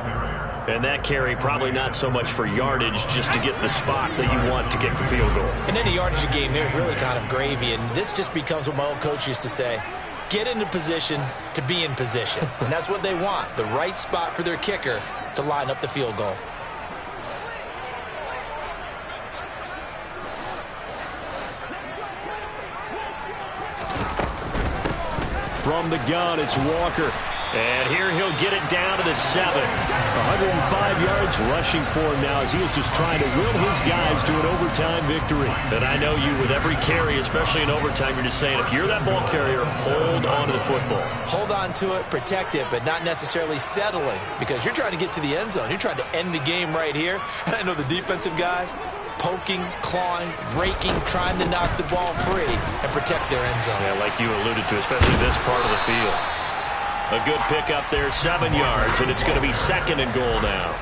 And that carry probably not so much for yardage, just to get the spot that you want to get the field goal. And any yardage game there is really kind of gravy, and this just becomes what my old coach used to say, get into position to be in position. And that's what they want, the right spot for their kicker to line up the field goal. From the gun, it's Walker. And here he'll get it down to the 7. 105 yards rushing for him now as he is just trying to will his guys to an overtime victory. And I know you, with every carry, especially in overtime, you're just saying, if you're that ball carrier, hold on to the football. Hold on to it, protect it, but not necessarily settling, because you're trying to get to the end zone. You're trying to end the game right here. And I know the defensive guys, poking, clawing, raking, trying to knock the ball free and protect their end zone. Yeah, like you alluded to, especially this part of the field. A good pick up there, 7 yards, and it's going to be 2nd and goal now.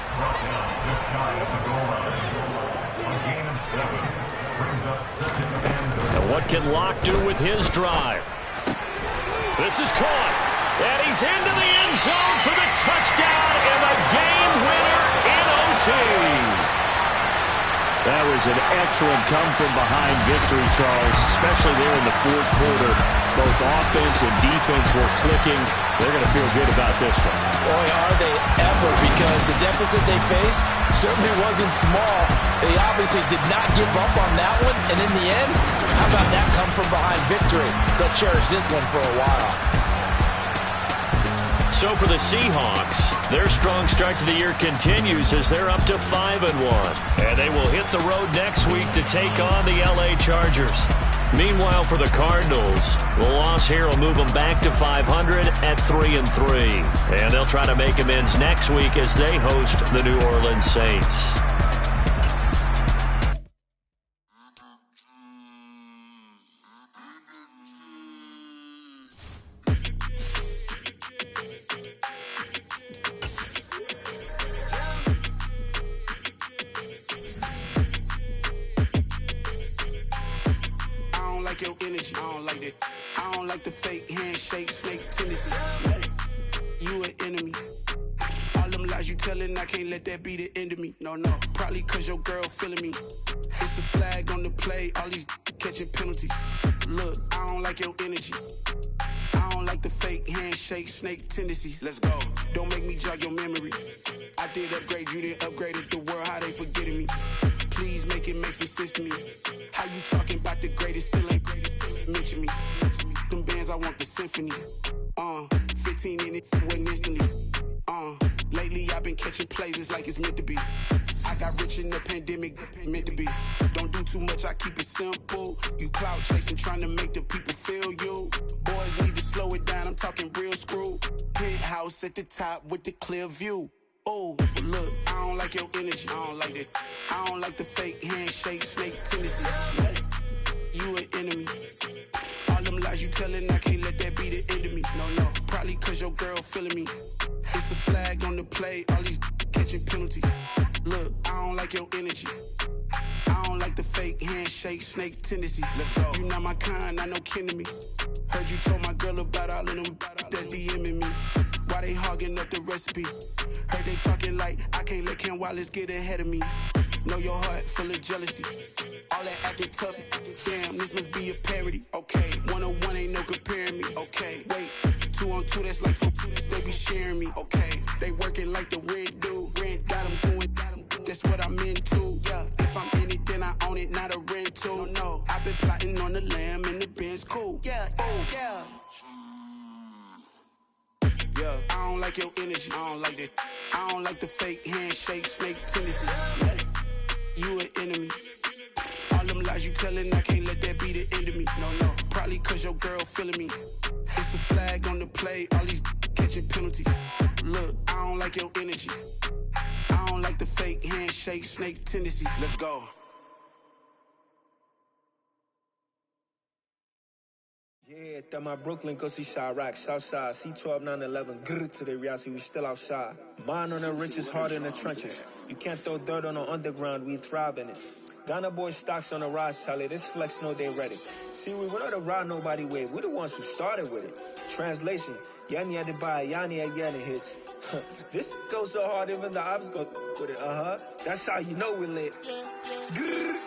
And what can Locke do with his drive? This is caught, and he's into the end zone for the touchdown, and the game winner was an excellent come-from-behind victory, Charles, especially there in the fourth quarter. Both offense and defense were clicking. They're going to feel good about this one. Boy, are they ever, because the deficit they faced certainly wasn't small. They obviously did not give up on that one, and in the end, how about that come-from-behind victory? They'll cherish this one for a while. So for the Seahawks, their strong start to the year continues as they're up to 5-1. And they will hit the road next week to take on the LA Chargers. Meanwhile, for the Cardinals, the loss here will move them back to 500 at 3-3. And they'll try to make amends next week as they host the New Orleans Saints. Your energy, I don't like that. I don't like the fake handshake, snake tendency. You an enemy. All them lies you telling, I can't let that be the end of me. No, probably cause your girl feeling me. It's a flag on the play, all these catching penalties. Look, I don't like your energy. I don't like the fake handshake, snake tendency. Let's go. Don't make me jog your memory. I did upgrade, you didn't upgrade it. The world, how they forgetting me. Please make it make some sense to me. How you talking about the greatest, still ain't greatest, still ain't mention me. Them bands, I want the symphony. 15 in it, wasn't instantly. Lately I've been catching plays, it's like it's meant to be. I got rich in the pandemic, meant to be. Don't do too much, I keep it simple. You clout chasing, trying to make the people feel you. Boys need to slow it down, I'm talking real screw. Penthouse at the top with the clear view. Oh, look, I don't like your energy, I don't like that. I don't like the fake handshake, snake tendency. You an enemy. All them lies you telling, I can't let that be the end of me. No, probably cause your girl feeling me. It's a flag on the play, all these catching penalties. Look, I don't like your energy. I don't like the fake handshake, snake tendency. Let's go. You not my kind, I know kin to me. Heard you told my girl about all of them that's DMing me. Why they hogging up the recipe? Heard they talking like I can't let Ken Wallace get ahead of me. Know your heart full of jealousy. All that acting tough. Damn, this must be a parody. Okay, 1-on-1 ain't no comparing me. Okay, wait, 2-on-2 that's like 4-2. They be sharing me. Okay, they working like the rent do. Rent got them doing. That's what I'm into. Yeah, if I'm in it, then I own it, not a rental. No, I've been plotting on the lamb and the Benz cool. Yeah, oh yeah. Yeah, I don't like your energy, I don't like that. I don't like the fake handshake, snake tendency. You an enemy. All them lies you telling, I can't let that be the end of me. No, probably cause your girl feeling me. It's a flag on the play, all these catching penalties. Look, I don't like your energy. I don't like the fake handshake, snake tendency. Let's go. Yeah, that my Brooklyn, go see Chirac, Southside, C12, 911, grrr to the reality, we still outside. Mine on the riches, hard in the trenches. You can't throw dirt on the underground, we thrive in it. Ghana boys stocks on the rise, Charlie, this flex know they ready. See, we not to ride nobody with, we the ones who started with it. Translation, Yanni had to buy, Yanni had Yanni hits. This goes so hard, even the ops go with it, That's how you know we lit. Grrr,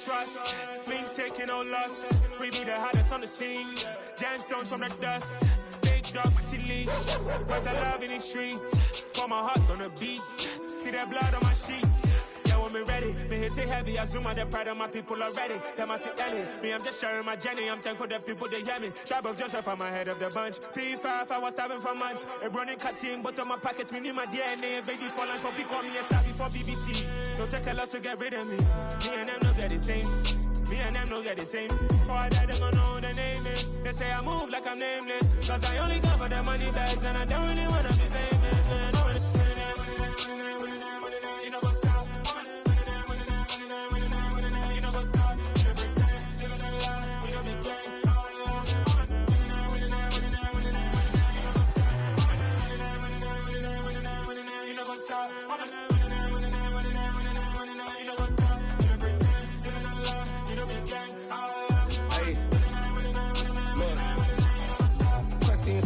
trust, me taking no loss. We be the hottest on the scene. Gemstones from the dust. Big dog, Matty leash. Where's the love in the streets? Pour my heart on the beat. See that blood on my sheets. Yeah, when me ready, me hit it heavy. I zoom out the pride of my people already. Them I see Ellie. Me, I'm just sharing my journey. I'm thankful the people they hear me. Tribe of Joseph, I'm ahead of the bunch. P5, I was starving for months. A running cutscene, but on my pockets, me need my DNA. Baby for lunch, but we call me a star before BBC. Don't take a lot to get rid of me. Me and them know they're the same. Me and them know they're the same. Boy, that them gonna know who the name is. They say I move like I'm nameless. Cause I only come for the money bags and I don't really wanna be famous.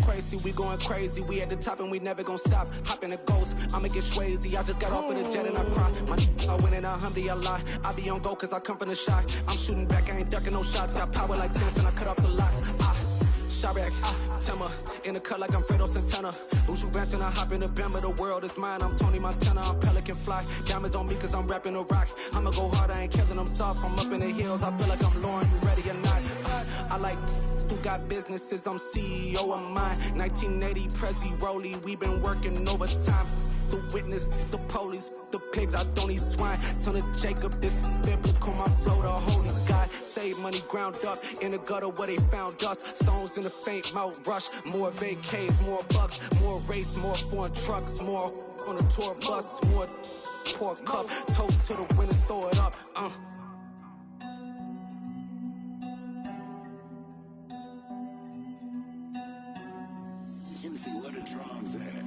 crazy, we going crazy. We at the top and we never gonna stop. Hop in a ghost, I'ma get swayzy. I just got off of the jet and I cry. I win in a Humvee, I lie. I be on go cause I come from the shot. I'm shooting back, I ain't ducking no shots. Got power like Samson, I cut off the locks. Sharek, Timmer, in the cut like I'm Fredo Santana. Uju Banton, I hop in the Bama, the world is mine. I'm Tony Montana, I'm Pelican Fly. Diamonds on me cause I'm rapping a rock. I'ma go hard, I ain't killing them soft. I'm up in the hills, I feel like I'm Lauren, you ready or not? I like who got businesses, I'm CEO of mine. 1980, Prezi Rolly, we been working overtime. The witness, the police, the pigs, I don't eat swine. Son of Jacob, this biblical, my flow, the holy God. Save money ground up in the gutter where they found us. Stones in the faint mouth rush. More vacays, more bucks, more race, more foreign trucks, more on a tour bus, more pour cup. Toast to the winners, throw it up. Juicy, where the drums at?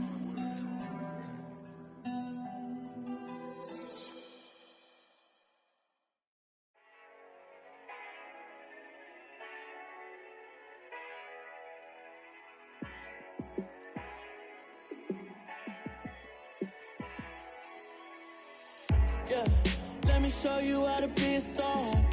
Yeah, let me show you how to be a star.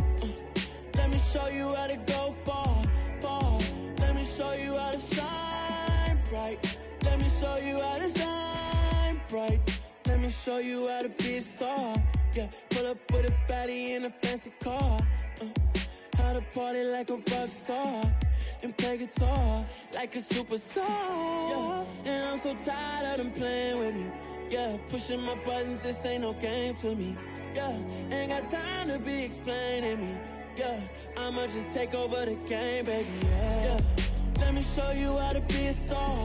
Let me show you how to go far, far. Let me show you how to shine bright. Let me show you how to shine bright. Let me show you how to be a star. Yeah, pull up with a baddie in a fancy car. How to party like a rock star and play guitar like a superstar. Yeah, and I'm so tired of them playing with me. Yeah, pushing my buttons, this ain't no game to me. Yeah, ain't got time to be explaining me. Yeah, I'ma just take over the game, baby. Yeah, let me show you how to be a star.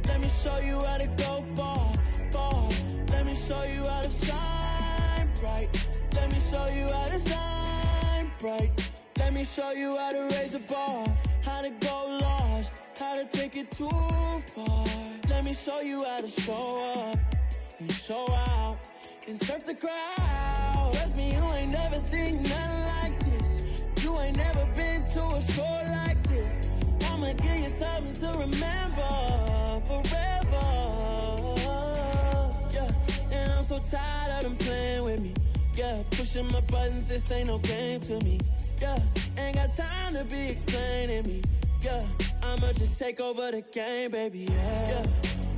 Let me show you how to go far, far. Let me show you how to shine bright. Let me show you how to shine bright. Let me show you how to raise a bar, how to go large, how to take it too far. Let me show you how to show up and show out and surf the crowd. Trust me, you ain't never seen nothing like this. You ain't never been to a show like this. I'ma give you something to remember forever. Yeah, and I'm so tired of them playing with me. Yeah, pushing my buttons, this ain't no game to me. Yeah, ain't got time to be explaining me. Yeah, I'ma just take over the game, baby. Yeah,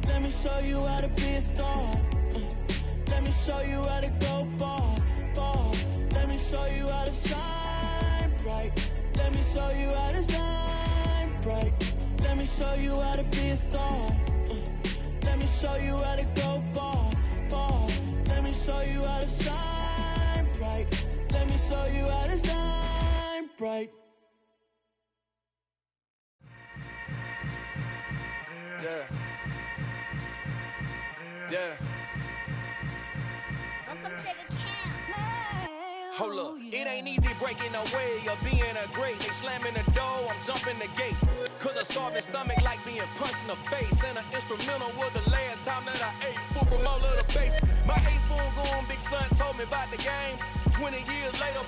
let me show you how to be a star. Let me show you how to go far, far. Let me show you how to shine bright. Let me show you how to shine bright. Let me show you how to be a star. Let me show you how to go far, far. Let me show you how to shine bright. Let me show you how to shine bright. Yeah. Yeah. Welcome to the camp. Hold up, it ain't easy breaking away or being a great. They slamming the door, I'm jumping the gate. Cause a starving stomach like being punched in the face. And an instrumental was the last time that I ate food from all of the base. My ace spoon going, big son told me about the game. 20 years later,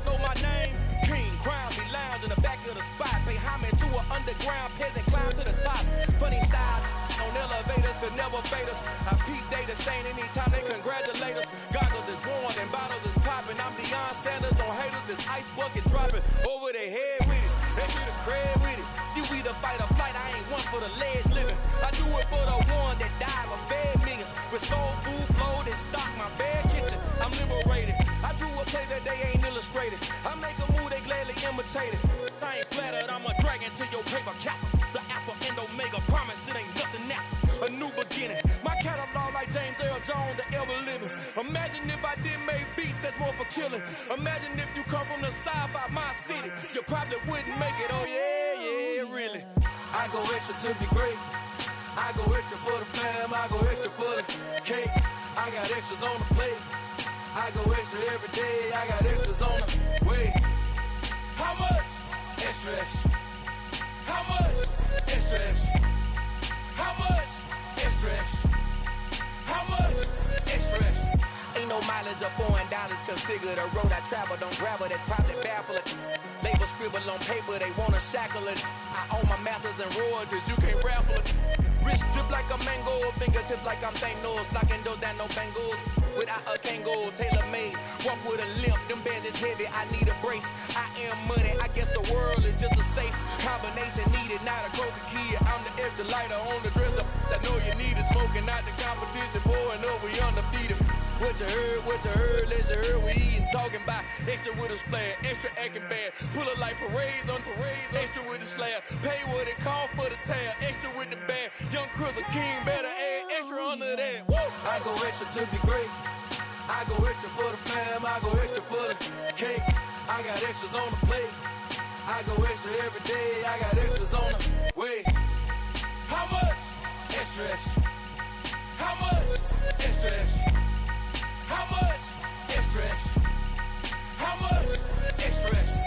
know my name. King Crown, me lounge in the back of the spot. Pay homage to an underground peasant, climb to the top. Funny style, on elevators could never fade us. I peep data saying anytime they congratulate us. Goggles is worn and bottles is popping. I'm Deion Sanders on haters, this ice bucket dropping over their head with it. They get a crab with it. You either fight or flight, I ain't one for the ledge living. I do it for the one that died or fed millions. With soul food, flowed and stock my bad kitchen. I'm liberated. I drew a play that they ain't illustrated. I make a move, they gladly imitated. I ain't flattered, I'm a dragon to your paper castle. The Alpha and Omega promise it ain't nothing after. A new beginning. My catalog like James Earl Jones, the ever living. Imagine if I did make beats that's more for killing. Imagine if you come from the side by my city. You probably wouldn't make it, oh yeah, really. I go extra to be great. I go extra for the fam, I go extra for the cake. I got extras on the plate. I go extra every day, I got extras on the way. How much? Extra, extra. How much? Extra, extra. How much? Extra, extra. How much? Extra, extra. Ain't no mileage or $4 configure the road I travel. Don't gravel that probably bad full of Label scribble on paper, they wanna shackle it. I own my masters and royalties, you can't raffle it. Wrist drip like a mango, fingertips like I'm Thanos. Knocking doors down, no bangles. Without a Kango, tailor-made. Walk with a limp, them bands is heavy, I need a brace. I am money, I guess the world is just a safe combination needed, not a coca key. I'm the extra lighter on the dresser. I know you need it, smoking out the competition, pouring up, we undefeated. What you heard, let's hear we eatin', talking about extra with a splash, extra acting bad. Pull it like parades on parades, extra with the slab. Pay what it cost for the tab, extra with the bag. Young Chris, a king, better add extra under that. Woo! I go extra to be great. I go extra for the fam, I go extra for the cake. I got extras on the plate. I go extra every day, I got extras on the way. How much? Extra, extra. How much? Extra, extra. How much? Extra, extra. How much? Extra, extra.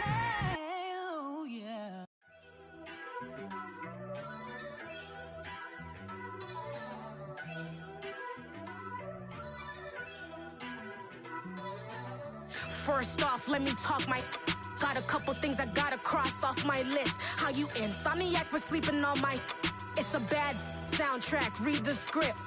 Oh, yeah. First off, let me talk my... Got a couple things I gotta cross off my list. How you insomniac for sleeping on my... It's a bad soundtrack, read the script.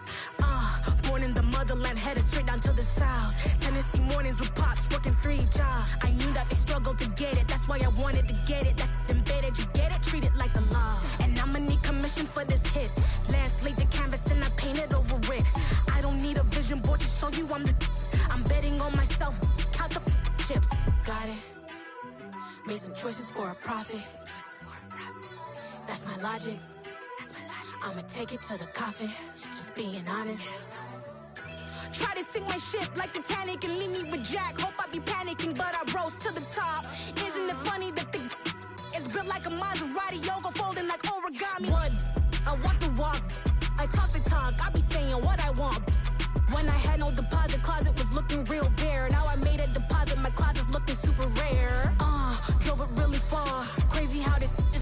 Born in the motherland, headed straight down to the south. Tennessee mornings with pops, working 3 jobs. I knew that they struggled to get it, that's why I wanted to get it. That embedded, you get it, treat it like a law. And I'ma need commission for this hit. Lance laid the canvas and I painted over it. I don't need a vision board to show you I'm the... I'm betting on myself, count the chips. Got it. Made some choices for a profit. That's my logic. I'ma take it to the coffin. Just being honest. Try to sink my ship like Titanic and leave me with Jack. Hope I be panicking, but I rose to the top. Isn't it funny that the is built like a Maserati, yoga folding like origami? What? I walk the walk. I talk the talk. I be saying what I want. When I had no deposit, closet was looking real bare. Now I made a deposit, my closet's looking super rare. Drove it really far. Crazy how the